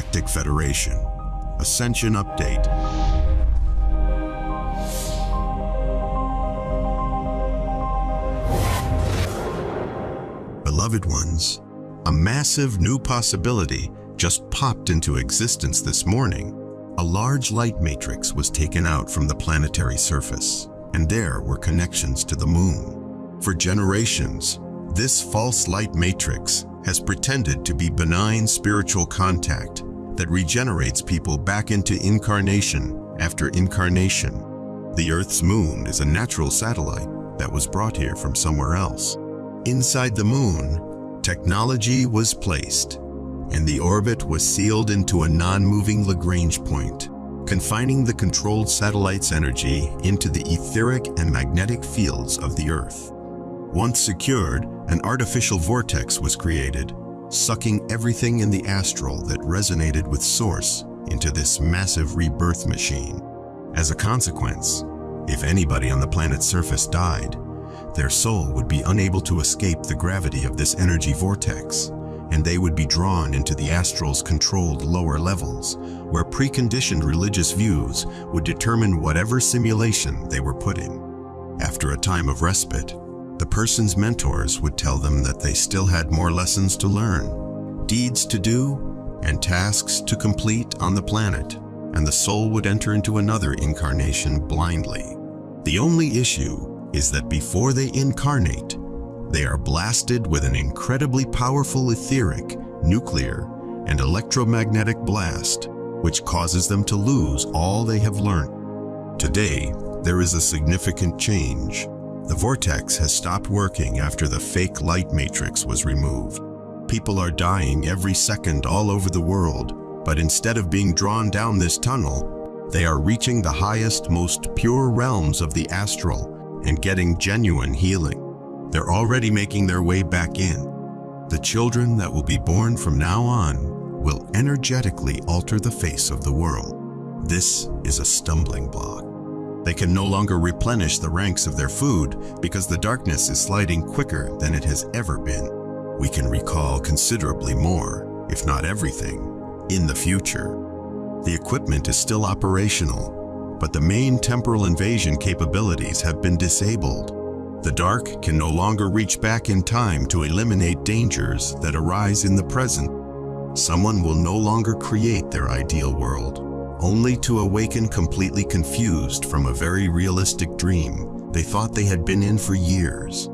Galactic Federation. Ascension Update. Beloved ones, a massive new possibility just popped into existence this morning. A large light matrix was taken out from the planetary surface, and there were connections to the moon. For generations, this false light matrix has pretended to be benign spiritual contact that regenerates people back into incarnation after incarnation. The Earth's moon is a natural satellite that was brought here from somewhere else. Inside the moon, technology was placed, and the orbit was sealed into a non-moving Lagrange point, confining the controlled satellite's energy into the etheric and magnetic fields of the Earth. Once secured, an artificial vortex was created, sucking everything in the astral that resonated with Source into this massive rebirth machine. As a consequence, if anybody on the planet's surface died, their soul would be unable to escape the gravity of this energy vortex, and they would be drawn into the astral's controlled lower levels, where preconditioned religious views would determine whatever simulation they were put in. After a time of respite, the person's mentors would tell them that they still had more lessons to learn, deeds to do, and tasks to complete on the planet, and the soul would enter into another incarnation blindly. The only issue is that before they incarnate, they are blasted with an incredibly powerful etheric, nuclear, and electromagnetic blast, which causes them to lose all they have learned. Today, there is a significant change. The vortex has stopped working after the fake light matrix was removed. People are dying every second all over the world, but instead of being drawn down this tunnel, they are reaching the highest, most pure realms of the astral and getting genuine healing. They're already making their way back in. The children that will be born from now on will energetically alter the face of the world. This is a stumbling block. They can no longer replenish the ranks of their food because the darkness is sliding quicker than it has ever been. We can recall considerably more, if not everything, in the future. The equipment is still operational, but the main temporal invasion capabilities have been disabled. The dark can no longer reach back in time to eliminate dangers that arise in the present. Someone will no longer create their ideal world, only to awaken completely confused from a very realistic dream they thought they had been in for years.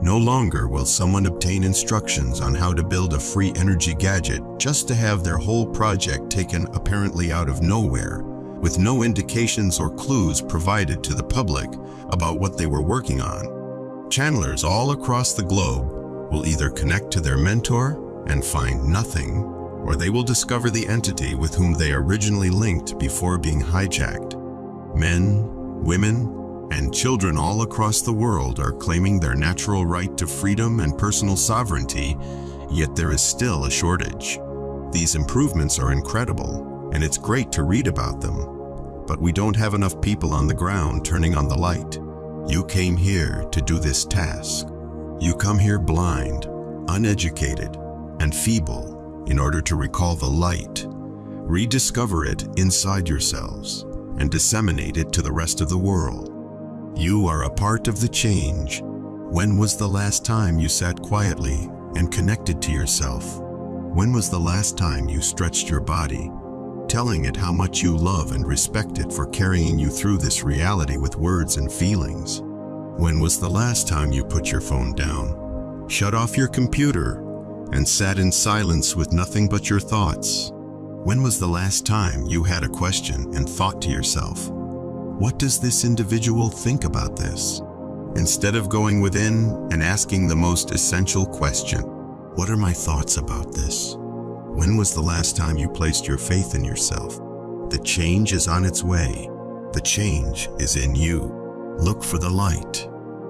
No longer will someone obtain instructions on how to build a free energy gadget just to have their whole project taken apparently out of nowhere, with no indications or clues provided to the public about what they were working on. Channelers all across the globe will either connect to their mentor and find nothing, or they will discover the entity with whom they originally linked before being hijacked. Men, women, and children all across the world are claiming their natural right to freedom and personal sovereignty, yet there is still a shortage. These improvements are incredible, and it's great to read about them, but we don't have enough people on the ground turning on the light. You came here to do this task. You come here blind, uneducated, and feeble, in order to recall the light, rediscover it inside yourselves, and disseminate it to the rest of the world. You are a part of the change. When was the last time you sat quietly and connected to yourself? When was the last time you stretched your body, telling it how much you love and respect it for carrying you through this reality with words and feelings? When was the last time you put your phone down, shut off your computer, and sat in silence with nothing but your thoughts? When was the last time you had a question and thought to yourself, what does this individual think about this? Instead of going within and asking the most essential question, what are my thoughts about this? When was the last time you placed your faith in yourself? The change is on its way. The change is in you. Look for the light.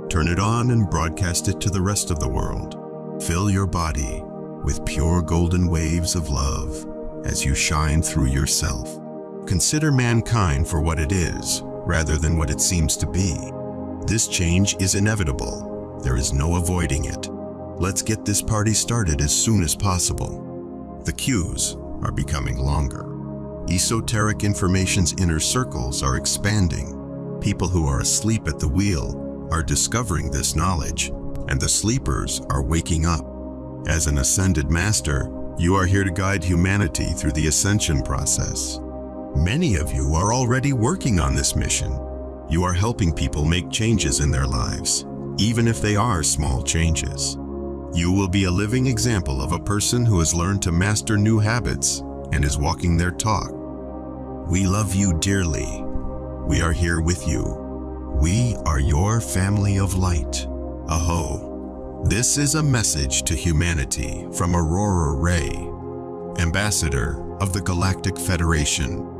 Turn it on and broadcast it to the rest of the world. Fill your body with pure golden waves of love as you shine through yourself. Consider mankind for what it is, rather than what it seems to be. This change is inevitable. There is no avoiding it. Let's get this party started as soon as possible. The cues are becoming longer. Esoteric information's inner circles are expanding. People who are asleep at the wheel are discovering this knowledge, and the sleepers are waking up. As an ascended master, you are here to guide humanity through the ascension process. Many of you are already working on this mission. You are helping people make changes in their lives, even if they are small changes. You will be a living example of a person who has learned to master new habits and is walking their talk. We love you dearly. We are here with you. We are your family of light. Aho. This is a message to humanity from Aurora Ray, Ambassador of the Galactic Federation.